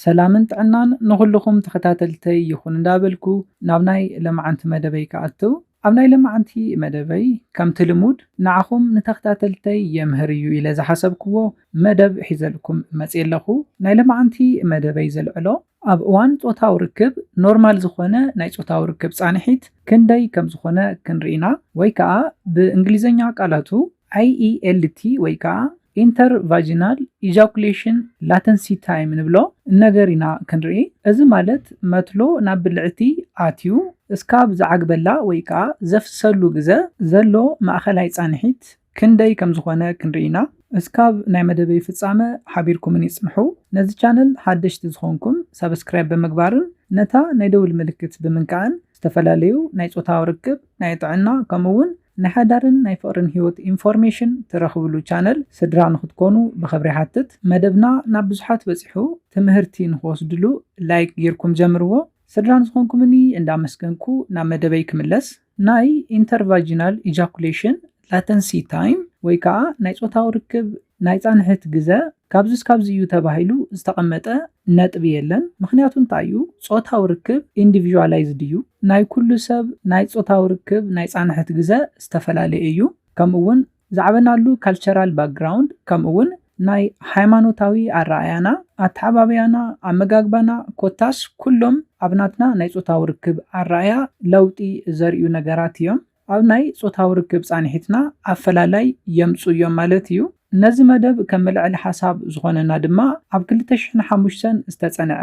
سلامن ጥዕናን ንኹልኹም ተኸታተልተይ ይኹን እንዳበልኩ ናብ ናይ ለማዓንቲ መደበይ ከኣትው ኣብ ናይ ለማዓንቲ መደበይ ከምቲ ልሙድ ንዓኹም ንተኸታተልተይ የምህር እዩ ኢለ ዝሓሰብክዎ መደብ ሒዘልኩም መፅእ ኣለኹ። ናይ ለማዓንቲ መደበይ ዘልዕሎ ኣብ እዋን ፆታዊ ርክብ ኖርማል ዝኾነ ናይ ፆታዊ ርክብ ፃንሒት ክንደይ ከም ዝኾነ ክንርኢና ወይ ከዓ ብእንግሊዝኛ ቃላቱ IELT ወይ ከዓ ኢንተርቫጂናል ኢጃኩሌሽን ላተንሲ ታይም ንብሎ ነገር ኢና ክንርኢ። እዚ ማለት መትሎ ናብ ብልዕቲ ኣትዩ እስካብ ዝዓግበላ ወይ ከዓ ዘፍሰሉ ግዜ ዘሎ ማእኸላይ ፃንሒት ክንደይ ከም ዝኾነ ክንርኢና። እስካብ ናይ መደበይ ፍጻመ ሓቢርኩምን ይጽንሑ። ነዚ ቻነል ሓደሽቲ ዝኾንኩም ሰብስክራይብ ብምግባርን ነታ ናይ ደውል ምልክት ብምንካዕን ዝተፈላለዩ ናይ ፆታዊ ርክብ ናይ ጥዕና ከምኡውን ናይ ሓዳርን ናይ ፍቅርን ሂወት ኢንፎርሜሽን ትረኽብሉ ቻነል ስድራ ንኽትኮኑ ብኽብሪ ሓትት። መደብና ናብ ብዙሓት በፂሑ ትምህርቲ ንኽወስድሉ ላይክ ጌርኩም ጀምርዎ። ስድራ ንዝኾንኩምኒ እንዳመስገንኩ ናብ መደበይ ክምለስ። ናይ ኢንተርቫጂናል ኢጃኩሌሽን ላተንሲ ታይም ወይ ከዓ ናይ ፆታዊ ርክብ ናይ ፃንሕት ግዜ ካብዚ እስካብዚ እዩ ተባሂሉ ዝተቐመጠ ነጥቢ የለን። ምክንያቱ እንታይ እዩ? ፆታዊ ርክብ ኢንዲቪዥዋላይዝድ እዩ። ናይ ኩሉ ሰብ ናይ ፆታዊ ርክብ ናይ ፃንሕት ግዜ ዝተፈላለየ እዩ። ከምኡውን ዛዕበናሉ ካልቸራል ባክግራውንድ ከምኡውን ናይ ሃይማኖታዊ ኣረኣያና ኣተሓባብያና ኣመጋግባና ኮታስ ኩሎም ኣብ ናትና ናይ ፆታዊ ርክብ ኣረኣያ ለውጢ ዘርእዩ ነገራት እዮም። ኣብ ናይ ፆታዊ ርክብ ፃንሒትና ኣፈላላይ የምፁ እዮም ማለት እዩ። ነዚ መደብ ከም መልዕሊ ሓሳብ ዝኾነና ድማ ኣብ 2005 ዝተጸንዐ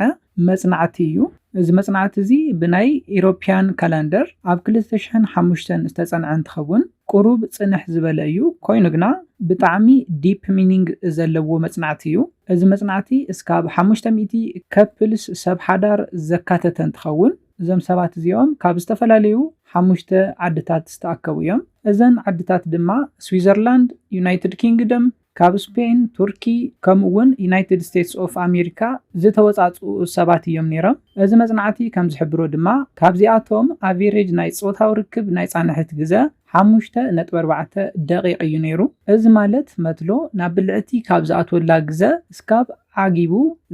መጽናዕቲ እዩ። እዚ መጽናዕቲ እዚ ብናይ ኢሮፒያን ካላንደር ኣብ 2005 ዝተጸንዐ እንትኸውን ቁሩብ ጽንሕ ዝበለ እዩ። ኮይኑ ግና ብጣዕሚ ዲፕ ሚኒንግ ዘለዎ መጽናዕቲ እዩ። እዚ መጽናዕቲ እስካብ 500 ከፕልስ ሰብ ሓዳር ዘካተተ እንትኸውን እዞም ሰባት እዚኦም ካብ ዝተፈላለዩ 5 ዓድታት ዝተኣከቡ እዮም። እዘን ዓድታት ድማ ስዊዘርላንድ፣ ዩናይትድ ኪንግደም፣ ካብ ስፔን፣ ቱርኪ ከምኡውን ዩናይትድ ስቴትስ ኦፍ አሜሪካ ዝተወፃፅኡ ሰባት እዮም ነይሮም። እዚ መጽናዕቲ ከም ዝሕብሮ ድማ ካብዚኣቶም ኣቨሬጅ ናይ ፆታዊ ርክብ ናይ ፃንሕት ግዜ 5.4 ደቂቕ እዩ ነይሩ። እዚ ማለት መትሎ ናብ ብልዕቲ ካብ ዝኣትወላ ግዜ እስካብ ዓጊቡ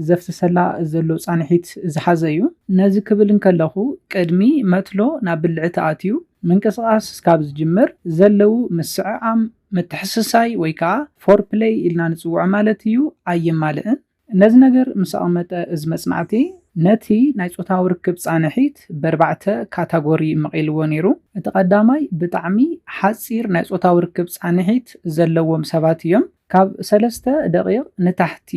ዘፍሰሰላ ዘሎ ፃንሒት ዝሓዘ እዩ። ነዚ ክብል እንከለኹ ቅድሚ መትሎ ናብ ብልዕቲ ኣትዩ ምንቅስቃስ እስካብ ዝጅምር ዘለው ምስዕዓም ምትሕስሳይ ወይ ከዓ ፎርፕሌይ ኢልና ንፅውዖ ማለት እዩ ኣየማልእን። ነዚ ነገር ምስ ኣቐመጠ እዚ መጽናዕቲ ነቲ ናይ ፆታዊ ርክብ ፃንሒት ብኣርባዕተ ካታጎሪ መቂልዎ ነይሩ። እቲ ቀዳማይ ብጣዕሚ ሓፂር ናይ ፆታዊ ርክብ ፃንሒት ዘለዎም ሰባት እዮም። ካብ 3 ደቂቕ ንታሕቲ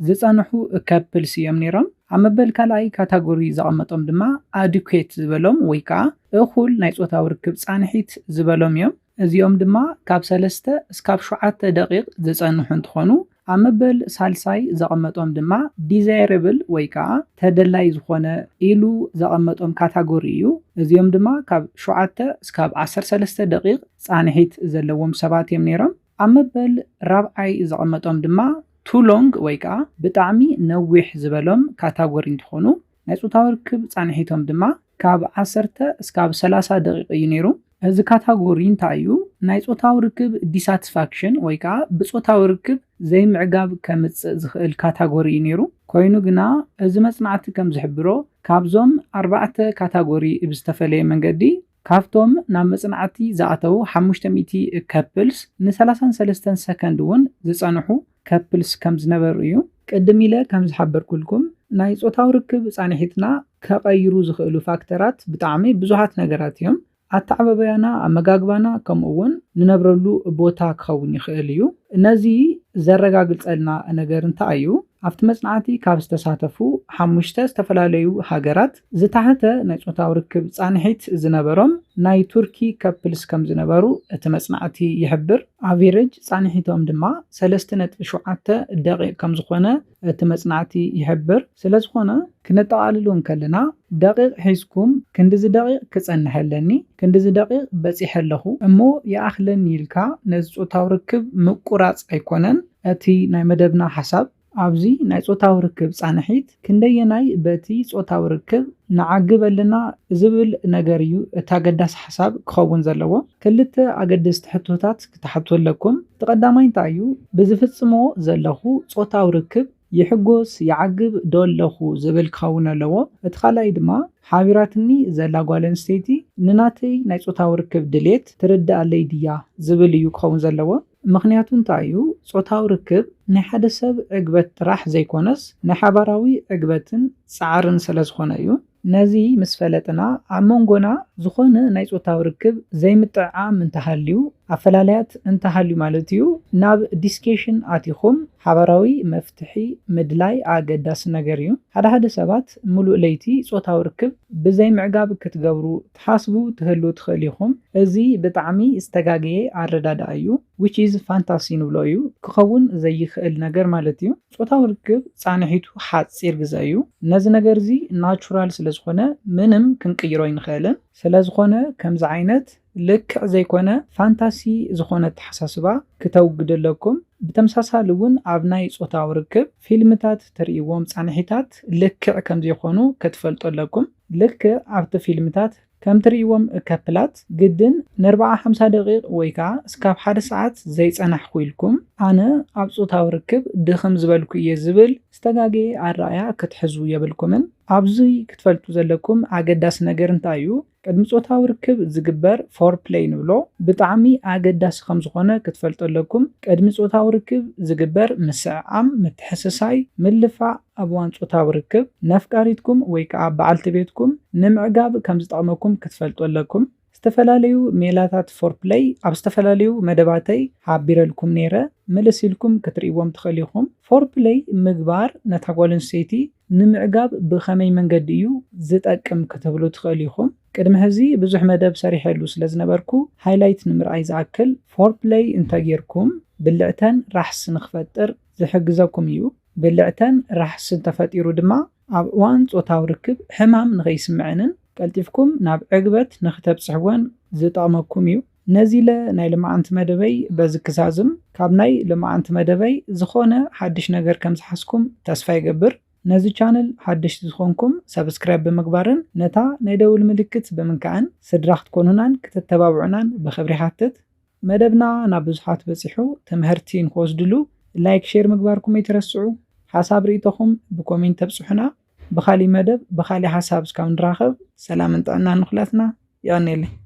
ዝፀንሑ ከፕልስ እዮም ነይሮም። ኣብ መበል ካልኣይ ካታጎሪ ዘቐመጦም ድማ ኣዲኩዌት ዝበሎም ወይ ከዓ እኹል ናይ ፆታዊ ርክብ ፃንሒት ዝበሎም እዮም። እዚኦም ድማ ካብ 3 እስካብ 7 ደቂቕ ዝፀንሑ እንትኾኑ ኣብ መበል ሳልሳይ ዘቐመጦም ድማ ዲዛይረብል ወይ ከዓ ተደላይ ዝኾነ ኢሉ ዘቐመጦም ካታጎሪ እዩ። እዚኦም ድማ ካብ 7 እስካብ 13 ደቂቕ ፃንሒት ዘለዎም ሰባት እዮም ነይሮም። ኣብ መበል ራብዓይ ዘቐመጦም ድማ ቱ ሎንግ ወይ ከዓ ብጣዕሚ ነዊሕ ዝበሎም ካታጎሪ እንትኾኑ ናይ ፆታዊ ርክብ ፃንሒቶም ድማ ካብ 10 እስካብ 30 ደቂቕ እዩ ነይሩ። እዚ ካታጎሪ እንታይ እዩ? ናይ ፆታዊ ርክብ ዲሳቲስፋክሽን ወይ ከዓ ብፆታዊ ርክብ ዘይምዕጋብ ከምፅእ ዝኽእል ካታጎሪ እዩ ነይሩ። ኮይኑ ግና እዚ መጽናዕቲ ከም ዝሕብሮ ካብዞም 4 ካታጎሪ ብዝተፈለየ መንገዲ ካብቶም ናብ መጽናዕቲ ዝኣተው 500 ከፕልስ ን33 ሰከንድ እውን ዝፀንሑ ከፕልስ ከም ዝነበሩ እዩ። ቅድም ኢለ ከም ዝሓበርኩልኩም ናይ ፆታዊ ርክብ ፃንሒትና ከቐይሩ ዝኽእሉ ፋክተራት ብጣዕሚ ብዙሓት ነገራት እዮም። ኣተዓባብያና ኣመጋግባና ከምኡውን ንነብረሉ ቦታ ክኸውን ይኽእል እዩ። ነዚ ዘረጋግፀልና ነገር እንታይ እዩ? ኣብቲ መጽናዕቲ ካብ ዝተሳተፉ 5 ዝተፈላለዩ ሃገራት ዝታሕተ ናይ ፆታዊ ርክብ ፃንሒት ዝነበሮም ናይ ቱርኪ ከፕልስ ከም ዝነበሩ እቲ መጽናዕቲ ይሕብር። ኣቨሬጅ ፃንሒቶም ድማ 3.7 ደቂቕ ከም ዝኾነ እቲ መጽናዕቲ ይሕብር። ስለዝኾነ ክነጠቓልሉ ከለና ደቂቕ ሒዝኩም ክንዲዚ ደቂቕ ክጸንሐለኒ ክንዲዚ ደቂቕ በፂሐ ኣለኹ እሞ ይኣኽለኒ ኢልካ ነዚ ፆታዊ ርክብ ምቁራፅ ኣይኮነን። እቲ ናይ መደብና ሓሳብ ኣብዚ ናይ ፆታዊ ርክብ ፃንሒት ክንደየናይ በቲ ፆታዊ ርክብ ንዓግብ ኣለና ዝብል ነገር እዩ እቲ ኣገዳሲ ሓሳብ ክኸውን ዘለዎ። ክልተ ኣገደስቲ ሕቶታት ክተሓትወለኩም። እቲ ቀዳማይ እንታይ እዩ? ብዝፍጽሞ ዘለኹ ፆታዊ ርክብ يحجوس يعقب دولخو زبل كخون لو اتخلاي دما حابيراتني زلا غوالنستيتي نناتي ناي صوتاو ركب دليت ترد علي ديا زبل يو كخون زلو مخنياتو انتايو صوتاو ركب ናይ ሓደ ሰብ ዕግበት ጥራሕ ዘይኮነስ ናይ ሓባራዊ ዕግበትን ፃዕርን ስለዝኾነ እዩ ነዚ ምስ ፈለጥና ኣብ መንጎና ዝኾነ ናይ ፆታዊ ርክብ ዘይምጥዕዓም እንተሃልዩ ኣፈላልያት እንተሃልዩ ማለት እዩ ናብ ዲስከሽን ኣቲኹም ሓባራዊ መፍትሒ ምድላይ ኣገዳሲ ነገር እዩ ሓደ ሰባት ሙሉእ ለይቲ ፆታዊ ርክብ ብዘይ ምዕጋብ ክትገብሩ ትሓስቡ ትህሉ ትኽእል ኢኹም እዚ ብጣዕሚ ዝተጋገየ ኣረዳድኣ እዩ which is fantasy ንብሎ እዩ ክኸውን ዘይኽእል ነገር ማለት እዩ ፆታዊ ርክብ ፃንሒቱ ሓፂር ግዜ እዩ ነዚ ነገር እዚ ናቹራል ስለዝኾነ ምንም ክንቅይሮ ይንኽእልን ስለዝኾነ ከምዚ ዓይነት ልክዕ ዘይኮነ ፋንታሲ ዝኾነ ተሓሳስባ ክተውግደለኩም ብተመሳሳሊ እውን ኣብ ናይ ፆታዊ ርክብ ፊልምታት ትርእይዎም ፃንሒታት ልክዕ ከም ዘይኾኑ ክትፈልጦለኩም ልክዕ ኣብቲ ፊልምታት ከም ትርእይዎም ከፕላት ግድን ን40-50 ደቂቕ ወይ ከዓ እስካብ 1 ሰዓት ዘይፀናሕኩ ኢልኩም ኣነ ኣብ ፆታዊ ርክብ ድኽም ዝበልኩ እየ ዝብል ዝተጋገየ ኣረኣያ ክትሕዙ የብልኩምን ኣብዚ ክትፈልጡ ዘለኩም ኣገዳሲ ነገር እንታይ እዩ ቅድሚ ፆታዊ ርክብ ዝግበር ፎር ፕሌይ ንብሎ ብጣዕሚ ኣገዳሲ ከም ዝኾነ ክትፈልጠለኩም ቅድሚ ፆታዊ ርክብ ዝግበር ምስዕዓም ምትሕስሳይ ምልፋዕ ኣብ እዋን ፆታዊ ርክብ ነፍቃሪትኩም ወይ ከዓ በዓልቲ ቤትኩም ንምዕጋብ ከም ዝጠቕመኩም ክትፈልጠለኩም ዝተፈላለዩ ሜላታት ፎር ፕሌይ ኣብ ዝተፈላለዩ መደባተይ ሓቢረልኩም ነይረ ምልሲልኩም ክትርእይዎም ትኽእሉ ኢኹም ፎር ፕሌይ ምግባር ነታ ጓል ኣንስተይቲ ንምዕጋብ ብኸመይ መንገዲ እዩ ዝጠቅም ክትብሉ ትኽእሉ ኢኹም ቅድሚ ሕዚ ብዙሕ መደብ ሰሪሐሉ ስለዝነበርኩ ሃይላይት ንምርኣይ ዝኣክል ፎር ፕሌይ እንተጌርኩም ብልዕተን ራሕሲ ንኽፈጥር ዝሕግዘኩም እዩ ብልዕተን ራሕሲ እንተፈጢሩ ድማ ኣብ እዋን ፆታዊ ርክብ ሕማም ንኸይስምዐንን ቀልጢፍኩም ናብ ዕግበት ንኽተብፅሕዎን ዝጠቕመኩም እዩ ነዚ ለ ናይ ልማዓንቲ መደበይ በዚ ክሳዝም ካብ ናይ ልማዓንቲ መደበይ ዝኾነ ሓድሽ ነገር ከም ዝሓስኩም ተስፋ ይገብር ነዚ ቻነል ሓድሽቲ ዝኾንኩም ሰብስክራይብ ብምግባርን ነታ ናይ ደውል ምልክት ብምንካዕን ስድራ ክትኮኑናን ክትተባብዑናን ብኽብሪ ሓትት መደብና ናብ ብዙሓት በፂሑ ትምህርቲ ንክወስድሉ ላይክ ሼር ምግባርኩም ኣይትረስዑ ሓሳብ ርእይቶኹም ብኮሜንት ተብፅሑና بخالي مدب بخالي حساب سكاون راخب سلام انت عنا نخلصنا يا نيلي